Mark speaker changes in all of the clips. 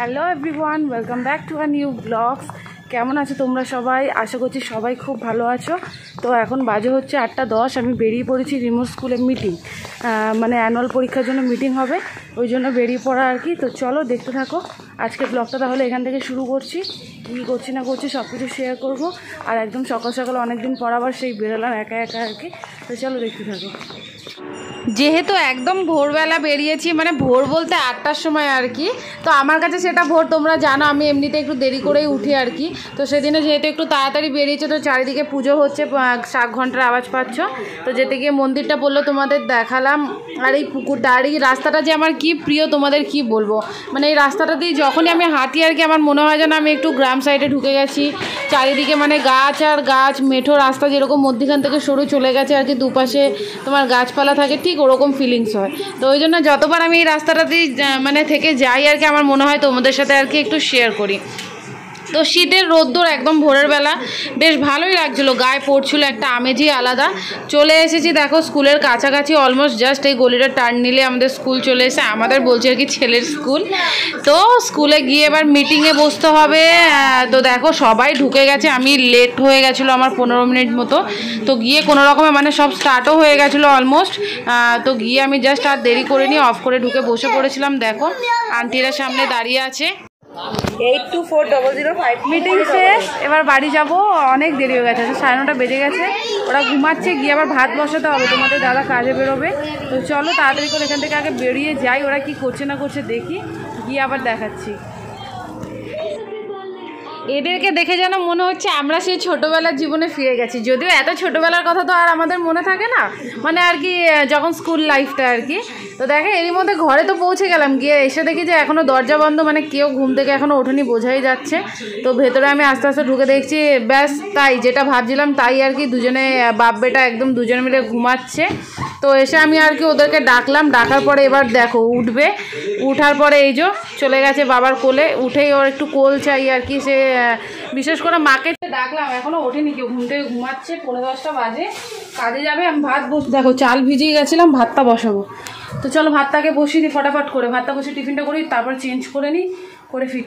Speaker 1: Hello everyone, welcome back to a new blogs. কেমন আছো তোমরা সবাই? আশা করছি সবাই খুব ভালো আছো। তো এখন বাজে হচ্ছে 8:10। আমি বেরিয়ে পড়েছি রিমোট স্কুলে মিটিং, মানে অ্যানুয়াল পরীক্ষার জন্য মিটিং হবে, ওই জন্য বেরিয়ে পড়া আর কি। তো চলো দেখতে থাকো আজকের ব্লগটা। তাহলে এখান থেকে শুরু করছি, কী করছি না করছি সব কিছু শেয়ার করবো। আর একদম সকাল সকাল অনেকদিন পর আবার সেই বেরোলাম একা একা আর কি। তো চলো দেখতে থাকো। যেহেতু একদম ভোরবেলা বেরিয়েছি, মানে ভোর বলতে 8টার সময় আর কি, তো আমার কাছে সেটা ভোর। তোমরা জানো আমি এমনিতে একটু দেরি করেই উঠি আর কি। তো সেদিনে যেহেতু একটু তাড়াতাড়ি বেরিয়েছে, তো চারিদিকে পুজো হচ্ছে, শাক ঘন্টার আওয়াজ পাচ্ছ। তো যেতে গিয়ে মন্দিরটা বললো তোমাদের দেখালাম। আর এই পুকুরটা আর এই রাস্তাটা যে আমার কি প্রিয় তোমাদের কি বলবো। মানে এই রাস্তাটা দিয়ে যখনই আমি হাঁটি আর কি, আমার মনে হয় যেন আমি একটু গ্রাম সাইডে ঢুকে গেছি। চারিদিকে মানে গাছ আর গাছ, মেঠো রাস্তা যেরকম মধ্যিখান থেকে সরু চলে গেছে আর কি, দুপাশে তোমার গাছপালা থাকে, ঠিক ওরকম ফিলিংস হয়। তো ওই জন্য যতবার আমি এই রাস্তাটাতেই মানে থেকে যাই আর কি, আমার মনে হয় তোমাদের সাথে আর কি একটু শেয়ার করি। তো শীতের রোদ্দুর একদম ভোরের বেলা বেশ ভালোই লাগছিলো, গায়ে পড়ছিল একটা আমেজই আলাদা। চলে এসেছি দেখো স্কুলের কাছাকাছি, অলমোস্ট জাস্ট এই গলিটা টার্ন নিলে আমাদের স্কুল চলে এসে, আমাদের বলছে আর কি ছেলের স্কুল। তো স্কুলে গিয়ে এবার মিটিংয়ে বসতে হবে। তো দেখো সবাই ঢুকে গেছে, আমি লেট হয়ে গেছিলো আমার 15 মিনিট মতো। তো গিয়ে কোনো রকমে মানে সব স্টার্টও হয়ে গেছিলো অলমোস্ট। তো গিয়ে আমি জাস্ট আর দেরি করে নিয়ে অফ করে ঢুকে বসে পড়েছিলাম। দেখো আন্টিরা সামনে দাঁড়িয়ে আছে। 824005 মিটিং শেষ, এবার বাড়ি যাব। অনেক দেরি হয়ে গেছে, 9:30 বেজে গেছে। ওরা ঘুমাচ্ছে, গিয়ে আবার ভাত বসাতে হবে, তোমাদের দাদা কাজে বেরোবে। তো চলো তাড়াতাড়ি করে এখান থেকে আগে বেরিয়ে যাই, ওরা কি করছে না করছে দেখি, গিয়ে আবার দেখাচ্ছি। এদেরকে দেখে যেন মনে হচ্ছে আমরা সেই ছোটোবেলার জীবনে ফিরে গেছি, যদিও এত ছোটোবেলার কথা তো আর আমাদের মনে থাকে না, মানে আর কি যখন স্কুল লাইফটা আর কি। তো দেখে এরই মধ্যে ঘরে তো পৌঁছে গেলাম, গিয়ে এসে দেখি যে এখনও দরজা বন্ধ, মানে কেউ ঘুম থেকে এখনও ওঠেনি বোঝাই যাচ্ছে। তো ভেতরে আমি আস্তে আস্তে ঢুকে দেখছি, ব্যাস তাই যেটা ভাবছিলাম তাই আর কি, দুজনে বাপ বেটা একদম দুজনে মিলে ঘুমাচ্ছে। তো এসে আমি আর কি ওদেরকে ডাকলাম, ডাকার পরে এবার দেখো উঠবে, উঠার পরে এই যে চলে গেছে বাবার কোলে। উঠেই ওর একটু কোল চাই আর কি, সে বিশেষ করে মাকে ডাকলাম, এখনও ওঠেনি কেউ, ঘুম থেকে ঘুমাচ্ছে। 9:45 বাজে, কাজে যাবে। আমি ভাত দেখো চাল ভিজিয়ে গেছিলাম, ভাতটা বসাবো। তো চলো ভাতটাকে বসিয়ে দিই ফটাফট করে, ভাতটা বসে টিফিনটা করি, তারপর চেঞ্জ করে নিই, করে ফিট।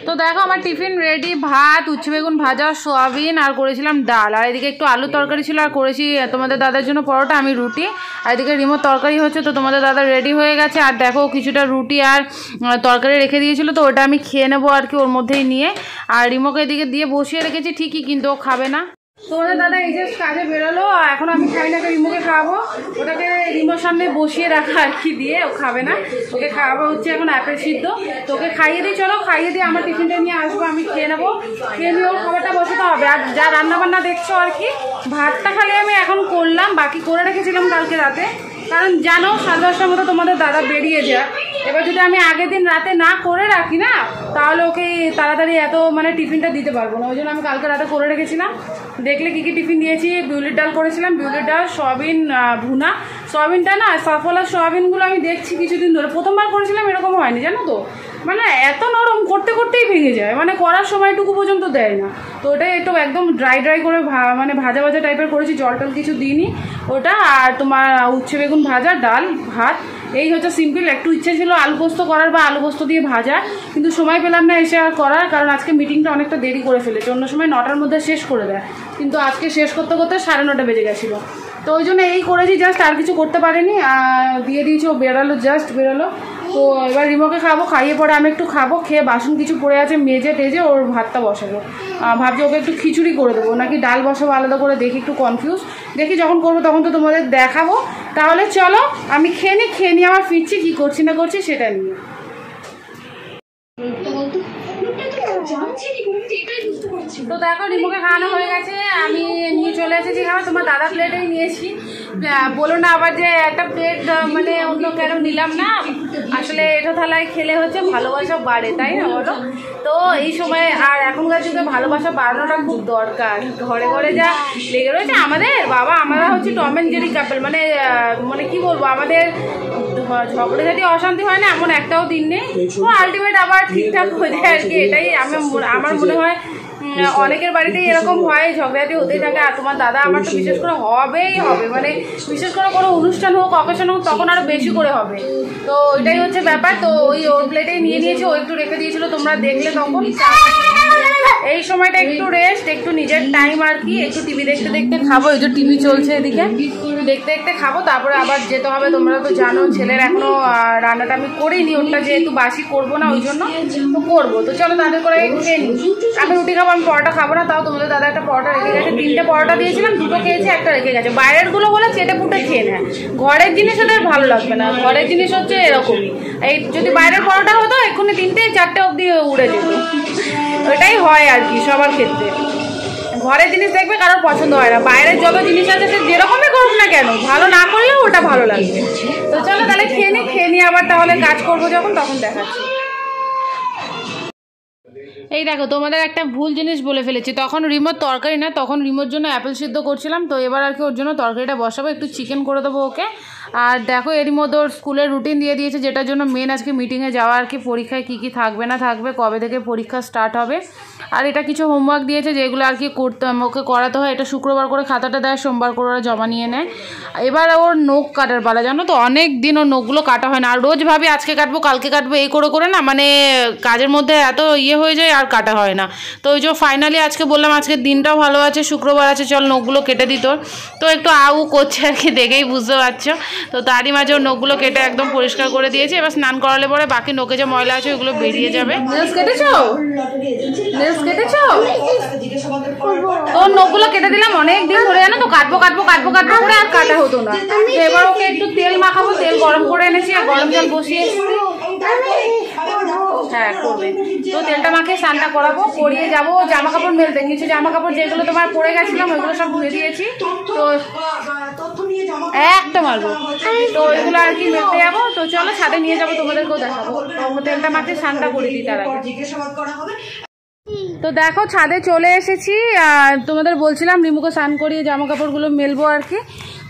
Speaker 1: তো দেখো আমার টিফিন রেডি, ভাত, উচ্ছে বেগুন ভাজা, সোয়াবিন, আর করেছিলাম ডাল, আর এদিকে একটু আলুর তরকারি ছিল, আর করেছি তোমাদের দাদার জন্য পরোটা, আমি রুটি। আর এদিকে রিমোর তরকারি হচ্ছে, তো তোমাদের দাদা রেডি হয়ে গেছে। আর দেখো কিছুটা রুটি আর তরকারি রেখে দিয়েছিল, তো ওটা আমি খেয়ে নেবো আর কি ওর মধ্যেই নিয়ে। আর রিমোকে এদিকে দিয়ে বসিয়ে রেখেছি ঠিকই, কিন্তু ও খাবে না। তোমাদের দাদা এই যে কাজে বেরোলো, এখন আমি খাই না, রিমোকে খাওয়াবো। ওটাকে রিমোর সামনে বসিয়ে রাখা আর কি, দিয়ে ও খাবে না। ওকে খাওয়াবো হচ্ছে এখন অ্যাপেল সিদ্ধ। তো ওকে খাইয়ে দিই, চলো খাইয়ে দিয়ে আমার টিফিনটা নিয়ে আসবো, আমি খেয়ে নেবো। খেয়ে নিয়ে ওর খাবারটা বসাতে হবে। আর যা রান্নাবান্না দেখছো আর কি, ভাতটা খালি আমি এখন করলাম, বাকি করে রেখেছিলাম কালকে রাতে। কারণ জানো 10:30টার মতো তোমাদের দাদা বেরিয়ে যায়। এবার যদি আমি আগের দিন রাতে না করে রাখি না, তাহলে ওকে তাড়াতাড়ি এত মানে টিফিনটা দিতে পারবো না। ওই জন্য আমি কালকে রাতে করে রেখেছিলাম। দেখলে কী কী টিফিন দিয়েছি, বিউলির ডাল করেছিলাম, বিউলির ডাল, সয়াবিন ভুনা। সয়াবিনটা না, সফলা সয়াবিনগুলো আমি দেখছি কিছুদিন ধরে, প্রথমবার করেছিলাম এরকম হয়নি জানো তো, মানে এত নরম, করতে করতেই ভেঙে যায়, মানে করার সময়টুকু পর্যন্ত দেয় না। তো ওটাই একটু একদম ড্রাই করে মানে ভাজা ভাজা টাইপের করেছি, জল টল কিছু দিইনি ওটা। আর তোমার উচ্ছে বেগুন ভাজা, ডাল, ভাত, এই হচ্ছে সিম্পল। একটু ইচ্ছে ছিল আলু পোস্ত করার বা আলু পোস্ত দিয়ে ভাজা, কিন্তু সময় পেলাম না এসে আর করার, কারণ আজকে মিটিংটা অনেকটা দেরি করে ফেলেছে। অন্য সময় 9টার মধ্যে শেষ করে দেয়, কিন্তু আজকে শেষ করতে করতে 9:30 বেজে গেছিলো। তো ওই জন্য এই করেছি, জাস্ট আর কিছু করতে পারিনি। দিয়ে দিয়েছি, ও বেরোলো, জাস্ট বেরোলো। তো এবার রিমোকে খাবো, খাইয়ে পরে আমি একটু খাবো, খেয়ে বাসন কিছু পড়ে আছে মেজে টেজে ওর ভাতটা বসাবো। ভাবছি ওকে একটু খিচুড়ি করে দেবো নাকি ডাল বসাবো আলাদা করে, দেখি, একটু কনফিউজ। দেখি যখন করবো তখন তো তোমাদের দেখাবো। তাহলে চলো আমি খেয়ে নিই আবার ফিরছি, কী করছি না করছি সেটা নিয়ে। তো দেখো রিমোকে খাওয়ানো হয়ে গেছে, আমি নিয়ে চলে এসেছি খাবার। তোমার দাদা প্লেটেই নিয়েছি, বলো না আবার যে একটা প্লেট মানে অন্য কেন নিলাম না। আসলে এটা থালায় খেলে হচ্ছে ভালোবাসা বাড়ে, তাই না বলো? তো এই সময় আর এখনকার যুগে ভালোবাসা বাড়ানোটা খুব দরকার। ঘরে ঘরে যা লেগে রয়েছে আমাদের, বাবা আমরা হচ্ছে টম অ্যান্ড জেরি কাপল, মানে কি বলবো, আমাদের ঝগড়ে যদি অশান্তি হয় না এমন একটাও দিন নেই। তো আলটিমেট আবার ঠিকঠাক হয়ে যায় আর কি, এটাই আমার মনে হয় অনেকের বাড়িতেই এরকম হয়, ঝগড়াঝাটি হতেই থাকে। আর তোমার দাদা আমার তো বিশেষ করে হবেই হবে, মানে বিশেষ করে কোনো অনুষ্ঠান হোক অকেশন হোক তখন আরো বেশি করে হবে। তো এটাই হচ্ছে ব্যাপার। তো ওই ওর প্লেটেই নিয়ে নিয়েছে, ও একটু রেখে দিয়েছিল, তোমরা দেখলে তখন। এই সময়টা একটু রেস্ট, একটু নিজের টাইম আর কি, একটু টিভি দেখতে দেখতে খাবো। এই যে টিভি চলছে এদিকে, দেখতে দেখতে খাবো, তারপরে আবার যেতে হবে। তোমরা তো জানো ছেলের এখনো রান্নাটা আমি করিনি, ওটা যেহেতু বাসি করবো না ওই জন্য তো করবো। তো চলো তাদের করে খেয়ে নিই। আমি রুটি খাবো, আমি পরোটা খাবো না, তাও তোমাদের দাদা একটা পরোটা রেখে গেছে। 3টে পরোটা দিয়েছিলাম, 2টো খেয়েছে, একটা রেখে গেছে। বাইরের গুলো বলে চেটে পুটে খেয়ে নেয়, ঘরের জিনিস ওদের ভালো লাগবে না। ঘরের জিনিস হচ্ছে এরকমই, এই যদি বাইরের পরোটা হতো এক্ষুনি 3টে 4টে অব্দি উড়ে যেত। ওইটাই হয় আর কি সবার ক্ষেত্রে। ঘরের জিনিস দেখবে কারোর পছন্দ হয় না, বাইরের যত জিনিস আছে সে যেরকমই করুক না কেন, ভালো না করলেও ওটা ভালো লাগবে। তো চলো তাহলে খেয়ে নিই আবার তাহলে কাজ করবো যখন, তখন দেখাচ্ছি। এই দেখো তোমাদের একটা ভুল জিনিস বলে ফেলেছি, তখন রিমোর তরকারি না, তখন রিমোর জন্য অ্যাপেল সিদ্ধ করছিলাম। তো এবার আর কি ওর জন্য তরকারিটা বসাবো, একটু চিকেন করে দেবো ওকে। আর দেখো এরই মধ্যে ওর স্কুলের রুটিন দিয়ে দিয়েছে, যেটার জন্য মেন আজকে মিটিংয়ে যাওয়া আর কি। পরীক্ষায় কী কী থাকবে না থাকবে, কবে থেকে পরীক্ষা স্টার্ট হবে। আর এটা কিছু হোমওয়ার্ক দিয়েছে যেগুলো আর কি করতে ওকে করাতে হয়। এটা শুক্রবার করে খাতাটা দেয়, সোমবার করে ওরা জমা নিয়ে নেয়। এবার ওর নখ কাটার পালা, জানো তো অনেক দিন ওর নখগুলো কাটা হয় না। আর রোজ ভাবি আজকে কাটবো কালকে কাটবো এই করে করে না, মানে কাজের মধ্যে এত হয়ে যায় আর কাটা হয় না। তো ওই যে ফাইনালি আজকে বললাম আজকের দিনটাও ভালো আছে, শুক্রবার আছে, চল নখগুলো কেটে দিত। তো একটু আউ করছে আর কি, দেখেই বুঝতে পারছো। তো তারই মাঝে ওর নখগুলো কেটে একদম পরিষ্কার করে দিয়েছে। এবার স্নান করালে পরে বাকি নখে যে ময়লা আছে ওগুলো বেরিয়ে যাবে। নেলস কেটেছো? নেলস কেটেছো? ওর নখগুলো কেটে দিলাম, অনেক দিন ধরে জানো তো কাটবো কাটবো কাটবো কাটবো করে আর কাটা হতো না। তো এবার ওকে একটু তেল মাখাবো, তেল গরম করে এনেছি আর গরম জল বসিয়ে এসেছি। হ্যাঁ করবে। তো তেলটা মাখিয়ে স্নানটা করাবো, করিয়ে যাবো জামা কাপড় মেলতে। কিছু জামা কাপড় যেগুলো তোমার পরে গেছিলাম ওইগুলো সব ধুয়ে দিয়েছি, তো একটা মারবো। তো ওইগুলো আর কি মেলতে যাবো। তো চলো ছাদে নিয়ে যাবো, তোমাদেরকেও দেখাবো। তো তেলটা মাখিয়ে স্নানটা করে দিই তার আগে। তো দেখো ছাদে চলে এসেছি, তোমাদের বলছিলাম রিমুকে স্নান করিয়ে জামা কাপড়গুলো মেলবো আর কি।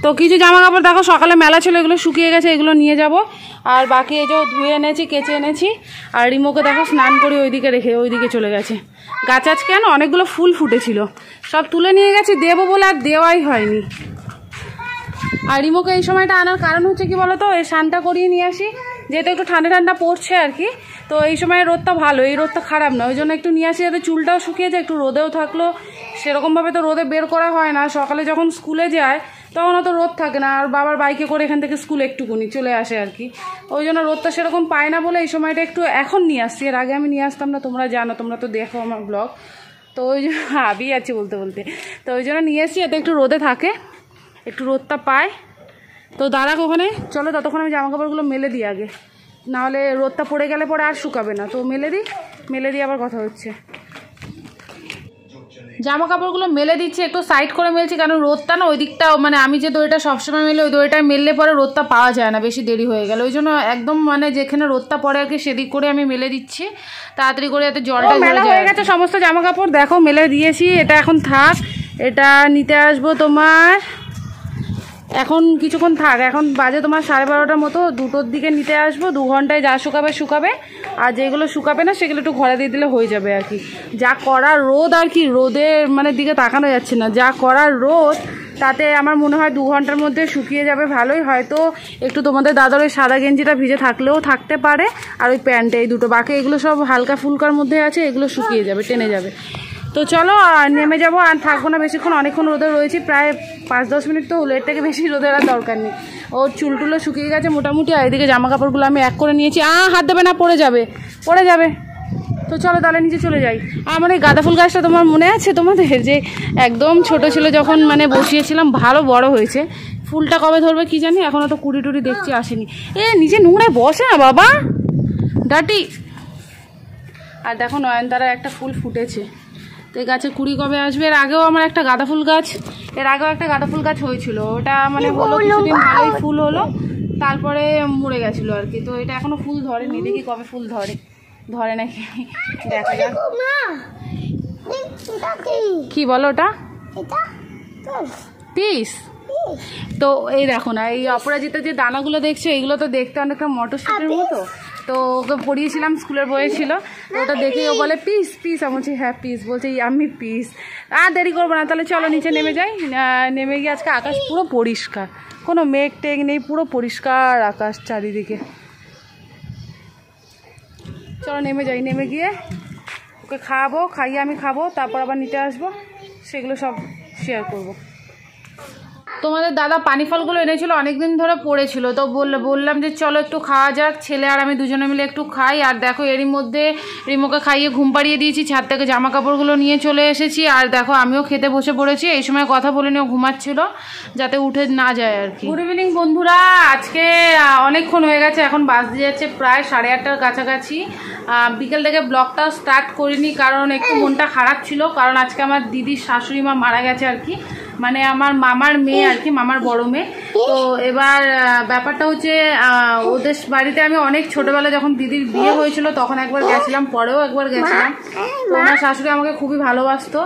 Speaker 1: তো কিছু জামা কাপড় দেখো সকালে মেলা ছিল, এগুলো শুকিয়ে গেছে, এগুলো নিয়ে যাব। আর বাকি এই যে ধুয়ে এনেছি, কেচে এনেছি। আর রিমুকে দেখো স্নান করে ওইদিকে রেখে ওইদিকে চলে গেছে। গাছ আজকে কেন অনেকগুলো ফুল ফুটেছিল, সব তুলে নিয়ে গেছি দেবো বলে আর দেওয়াই হয়নি। আর রিমুকে এই সময়টা আনার কারণ হচ্ছে কি বলো তো, এই স্নানটা করিয়ে নিয়ে আসি, যেহেতু একটু ঠান্ডা ঠান্ডা পড়ছে আর কি। তো এই সময় রোদটা ভালো, এই রোদটা খারাপ না, ওই জন্য একটু নিয়ে আসি যাতে চুলটাও শুকিয়ে যায়, একটু রোদেও থাকলো। সেরকমভাবে তো রোদে বের করা হয় না, সকালে যখন স্কুলে যায় তখন অত রোদ থাকে না। আর বাবার বাইকে করে এখান থেকে স্কুল একটুকুনি চলে আসে আর কি, ওই জন্য রোদটা সেরকম পায় না বলে এই সময়টা একটু এখন নিয়ে আসছি। এর আগে আমি নিয়ে আসতাম না, তোমরা জানো, তোমরা তো দেখো আমার ব্লগ। তো ওই জন্য আবি আছে বলতে বলতে, তো ওই জন্য নিয়ে এসছি যাতে একটু রোদে থাকে, একটু রোদটা পায়। তো দাঁড়াক ওখানে, চলো ততক্ষণ আমি জামা কাপড়গুলো মেলে দিই আগে, নাহলে রোদটা পড়ে গেলে পরে আর শুকাবে না। তো মেলে দিই আবার কথা হচ্ছে। জামা কাপড়গুলো মেলে দিচ্ছি, একটু সাইড করে মেলছি, কারণ রোদটা না ওই দিকটা, মানে আমি যে দড়িটা সবসময় মেলে ওই দড়িটা মেললে পরে রোদটা পাওয়া যায় না, বেশি দেরি হয়ে গেল। ওই জন্য একদম মানে যেখানে রোদটা পড়ে আর কি সেদিক করে আমি মেলে দিচ্ছি, তাড়াতাড়ি করে যাতে জলটা মেলা হয়ে গেছে। সমস্ত জামা কাপড় দেখো মেলে দিয়েছি, এটা এখন থাক, এটা নিতে আসবো তোমার এখন কিছুক্ষণ থাক, এখন বাজে তোমার 12:30টার মতো, 2টোর দিকে নিতে আসবো। 2 ঘন্টায় যা শুকাবে, আর যেগুলো শুকাবে না সেগুলো একটু ঘরে দিয়ে দিলে হয়ে যাবে আর কি। যা করার রোদ আর কি, রোদের মানে দিকে তাকানো যাচ্ছে না, যা করার রোদ, তাতে আমার মনে হয় 2 ঘন্টার মধ্যে শুকিয়ে যাবে ভালোই। হয়তো একটু তোমাদের দাদার ওই সাদা গেঞ্জিটা ভিজে থাকলেও থাকতে পারে, আর ওই প্যান্টে এই দুটো, বাকি এগুলো সব হালকা ফুলকার মধ্যে আছে, এগুলো শুকিয়ে যাবে, টেনে যাবে। তো চলো নেমে যাবো, আর থাকবো না বেশিক্ষণ, অনেকক্ষণ রোদে রয়েছি, প্রায় 5-10 মিনিট তো হলো, এর থেকে বেশি রোদের আর দরকার নেই। ওর চুলটুলো শুকিয়ে গেছে মোটামুটি, আর এদিকে জামা কাপড়গুলো আমি এক করে নিয়েছি। হাত দেবে না, পড়ে যাবে। তো চলো তাহলে নিচে চলে যাই। আমার এই গাঁদা ফুল গাছটা তোমার মনে আছে তোমাদের, যে একদম ছোট ছিল যখন মানে বসিয়েছিলাম, ভালো বড় হয়েছে। ফুলটা কবে ধরবে কি জানি, এখনও তো কুড়ি টুড়ি দেখছি আসেনি। নিচে নোংরায় বসে না বাবা, ডাটি। আর দেখো নয়নতারার একটা ফুল ফুটেছে, তো এই গাছে কুড়ি কবে আসবে। এর আগেও আমার একটা গাঁদা ফুল গাছ হয়েছিল, ওটা মানে হলো কিছুদিন ভালোই ফুল হলো, তারপরে মরে গেছিলো আর কি। তো এটা এখনো ফুল ধরেনি, দেখি কবে ফুল ধরে নাকি, দেখা যাক। কি বলো ওটা? পিস। তো এই দেখো না, এই অপরাজিতা যে দানাগুলো দেখছো, এগুলো তো দেখতে অনেকটা মটরশুটির মতো, তো ওকে পড়িয়েছিলাম, স্কুলের বইয়ে ছিল। তো ওটা দেখেই ও বলে পিস পিস, আমি বলছি হ্যাঁ পিস, বলছে আমি পিস। আর দেরি করবো না, তাহলে চলো নিচে নেমে যাই। নেমে গিয়ে আজকে আকাশ পুরো পরিষ্কার, কোনো মেঘ টেঘ নেই, পুরো পরিষ্কার আকাশ চারিদিকে। চলো নেমে যাই, নেমে গিয়ে ওকে খাওয়াবো, খাইয়ে আমি খাবো, তারপর আবার নিতে আসবো, সেগুলো সব শেয়ার করবো। তোমাদের দাদা পানি ফলগুলো এনেছিল, অনেকদিন ধরে পড়েছিল, তো বললাম যে চলো একটু খাওয়া যাক, ছেলে আর আমি দুজনে মিলে একটু খাই। আর দেখো এরই মধ্যে রিমোকে খাইয়ে ঘুম পাড়িয়ে দিয়েছি, ছাদ থেকে জামা কাপড়গুলো নিয়ে চলে এসেছি। আর দেখো আমিও খেতে বসে পড়েছি, এই সময় কথা বলে নিয়েও ঘুমাচ্ছিল যাতে উঠে না যায় আর কি। গুড ইভিনিং বন্ধুরা, আজকে অনেকক্ষণ হয়ে গেছে, এখন বাজতে যাচ্ছে প্রায় 8:30-র কাছাকাছি। বিকেল থেকে ব্লগটা স্টার্ট করিনি, কারণ একটু মনটা খারাপ ছিল, কারণ আজকে আমার দিদির শাশুড়ি মা মারা গেছে আর কি, মানে আমার মামার মেয়ে আর কি, মামার বড় মেয়ে। তো এবার ব্যাপারটা হচ্ছে ওদের বাড়িতে আমি অনেক ছোটবেলা যখন দিদির বিয়ে হয়েছিল তখন একবার গেছিলাম, পরেও একবার গেছিলাম। তো আমার শাশুড়ি আমাকে খুবই ভালোবাসতো,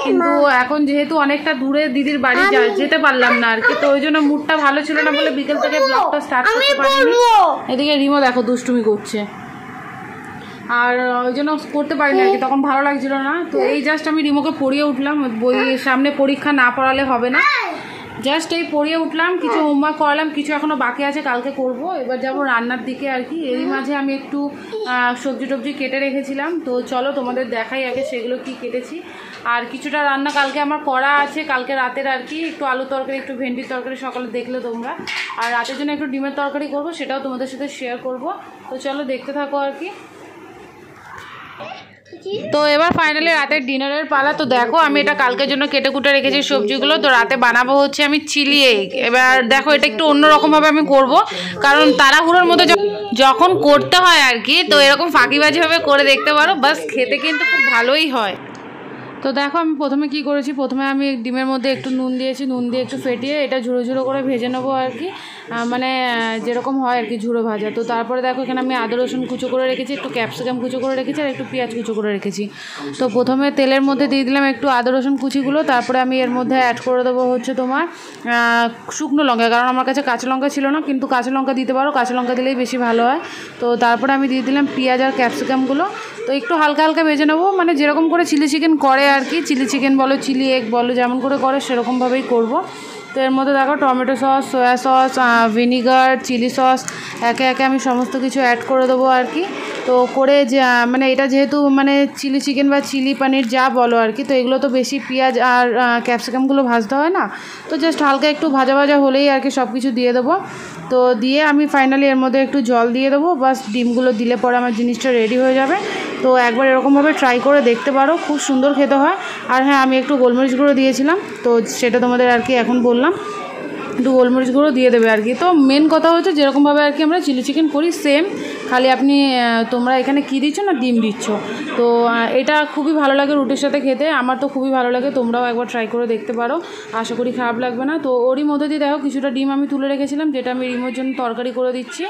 Speaker 1: কিন্তু এখন যেহেতু অনেকটা দূরে দিদির বাড়ি যেতে পারলাম না আর কি, তো ওই জন্য মুডটা ভালো ছিল না বলে বিকেল থেকে ব্লগটা স্টার্ট করতে পারিনি। এদিকে রিমো দেখো দুষ্টুমি করছে, আর ওই জন্য করতে পারিনি আর কি, তখন ভালো লাগছিল না। তো এই জাস্ট আমি রিমোকে পড়িয়ে উঠলাম, বইয়ের সামনে পরীক্ষা না পড়ালে হবে না, জাস্ট এই পড়িয়ে উঠলাম, কিছু হোমওয়ার্ক করালাম, কিছু এখনও বাকি আছে কালকে করব। এবার যাবো রান্নার দিকে আর কি। এরই মাঝে আমি একটু সবজি টবজি কেটে রেখেছিলাম, তো চলো তোমাদের দেখাই আগে সেগুলো কি কেটেছি। আর কিছুটা রান্না কালকে আমার করা আছে, কালকে রাতের আর কি, একটু আলু তরকারি, একটু ভেন্ডির তরকারি সকালে দেখলে তোমরা। আর রাতের জন্য একটু ডিমের তরকারি করব, সেটাও তোমাদের সাথে শেয়ার করব। তো চলো দেখতে থাকো আর কি। তো এবার ফাইনালি রাতের ডিনারের পালা। তো দেখো আমি এটা কালকের জন্য কেটে কুটে রেখেছি সবজিগুলো, তো রাতে বানাবো হচ্ছে আমি চিলি এগ। এবার দেখো এটা একটু অন্যরকমভাবে আমি করব, কারণ তাড়াহুড়োর মধ্যে যখন করতে হয় আর কি, তো এরকম ফাঁকিবাজিভাবে করে দেখতে পারো, বাস খেতে কিন্তু খুব ভালোই হয়। তো দেখো আমি প্রথমে কি করেছি, প্রথমে আমি ডিমের মধ্যে একটু নুন দিয়েছি, নুন দিয়ে একটু ফেটিয়ে এটা ঝুড়ো ঝুড়ো করে ভেজে নেবো আর কি, মানে যেরকম হয় আর কি ঝুড়ো ভাজা। তো তারপরে দেখো এখানে আমি আদা রসুন কুচো করে রেখেছি, একটু ক্যাপসিকাম কুচো করে রেখেছি, আর একটু পেঁয়াজ কুচো করে রেখেছি। তো প্রথমে তেলের মধ্যে দিয়ে দিলাম একটু আদা রসুন কুচিগুলো, তারপরে আমি এর মধ্যে অ্যাড করে দেবো হচ্ছে তোমার শুকনো লঙ্কা, কারণ আমার কাছে কাঁচা লঙ্কা ছিল না, কিন্তু কাঁচা লঙ্কা দিতে পারো, কাঁচা লঙ্কা দিলেই বেশি ভালো হয়। তো তারপরে আমি দিয়ে দিলাম পেঁয়াজ আর ক্যাপসিকামগুলো, তো একটু হালকা হালকা ভেজে নেবো, মানে যেরকম করে চিলি চিকেন করে আর কি, চিলি চিকেন বলো চিলি এগ বলো, যেমন করে সেরকমভাবেই করব। তো এর মধ্যে দেখো tomato sauce, soya sauce, vinegar, chilli sauce একে একে আমি সমস্ত কিছু অ্যাড করে দেবো আর কি। তো করে যে মানে এটা যেহেতু মানে চিলি চিকেন বা চিলি পনির যা বলো আর কি, তো এগুলো তো বেশি পেঁয়াজ আর ক্যাপসিকামগুলো ভাজতে হয় না, তো জাস্ট হালকা একটু ভাজা ভাজা হলেই আর কি সব কিছু দিয়ে দেবো। তো দিয়ে আমি ফাইনালি এর মধ্যে একটু জল দিয়ে দেবো, বাস ডিমগুলো দিলে পরে আমার জিনিসটা রেডি হয়ে যাবে। তো একবার এরকমভাবে ট্রাই করে দেখতে পারো, খুব সুন্দর খেতে হয়। আর হ্যাঁ আমি একটু গোলমরিচ গুঁড়ো দিয়েছিলাম, তো সেটা তোমাদের আর কি এখন বললাম, একটু গোলমরিচ গুঁড়ো দিয়ে দেবে আর কি। তো মেন কথা হচ্ছে যেরকমভাবে আর কি আমরা চিলি চিকেন করি সেম, খালি আপনি তোমরা এখানে কী দিচ্ছ না, ডিম দিচ্ছ। তো এটা খুবই ভালো লাগে রুটির সাথে খেতে, আমার তো খুবই ভালো লাগে, তোমরাও একবার ট্রাই করে দেখতে পারো, আশা করি খারাপ লাগবে না। তো ওরই মধ্যে দিয়ে দেখো কিছুটা ডিম আমি তুলে রেখেছিলাম, যেটা আমি রিমোর জন্য তরকারি করে দিচ্ছি।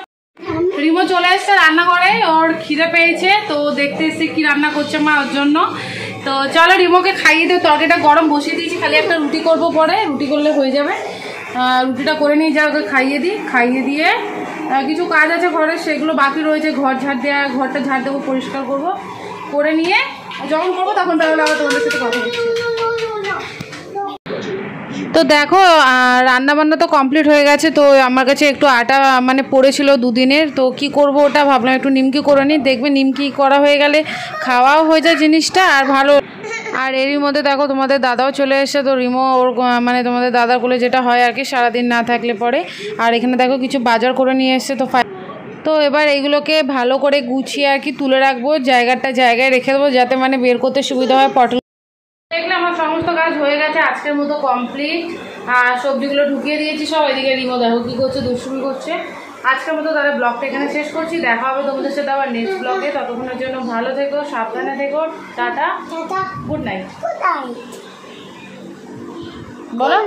Speaker 1: রিমো চলে এসছে রান্নাঘরে, ওর খিদে পেয়েছে, তো দেখতে এসছে কি রান্না করছে মা ওর জন্য। তো চলো রিমোকে খাইয়ে দিও, তরকারিটা গরম বসিয়ে দিয়েছি, খালি একটা রুটি করবো, পরে রুটি করলে হয়ে যাবে। রুটিটা করে নিয়ে যা ওকে খাইয়ে দিই, খাইয়ে দিয়ে কিছু কাজ আছে ঘরে সেগুলো বাকি রয়েছে, ঘর ঝাড় দেওয়া, ঘরটা ঝাড় দেবো, পরিষ্কার করবো, করে নিয়ে যখন করবো তখন তাহলে আবার তোমাদের সাথে কথা হচ্ছে। তো দেখো রান্নাবান্না তো কমপ্লিট হয়ে গেছে। তো আমার কাছে একটু আটা মানে পড়েছিল দুদিনের, তো কি করব ওটা ভাবলাম একটু নিমকি করে নিই, দেখবে নিমকি করা হয়ে গেলে খাওয়াও হয়ে যায় জিনিসটা আর ভালো। আর এরই মধ্যে দেখো তোমাদের দাদাও চলে এসেছে, তো রিমো ওর মানে তোমাদের দাদার কোলে যেটা হয় আর কি সারাদিন না থাকলে পরে। আর এখানে দেখো কিছু বাজার করে নিয়ে এসছে, তো এবার এইগুলোকে ভালো করে গুছিয়ে আর কি তুলে রাখবো, জায়গায় রেখে দেবো যাতে মানে বের করতে সুবিধা হয়। পটল দেখলে আমার সমস্ত কাজ হয়ে গেছে আজকের মতো কমপ্লিট, আর সবজিগুলো ঢুকিয়ে দিয়েছি সব। এদিকে রিমো দেখো কী করছে, দুষ্টুমি করছে। আজকের মতো তাহলে ব্লগটা এখানে শেষ করছি, দেখা হবে তোমাদের সাথে আবার নেক্সট ব্লগে। ততক্ষণের জন্য ভালো থেকো, সাবধানে থেকো, টাটা, গুড নাইট বলো।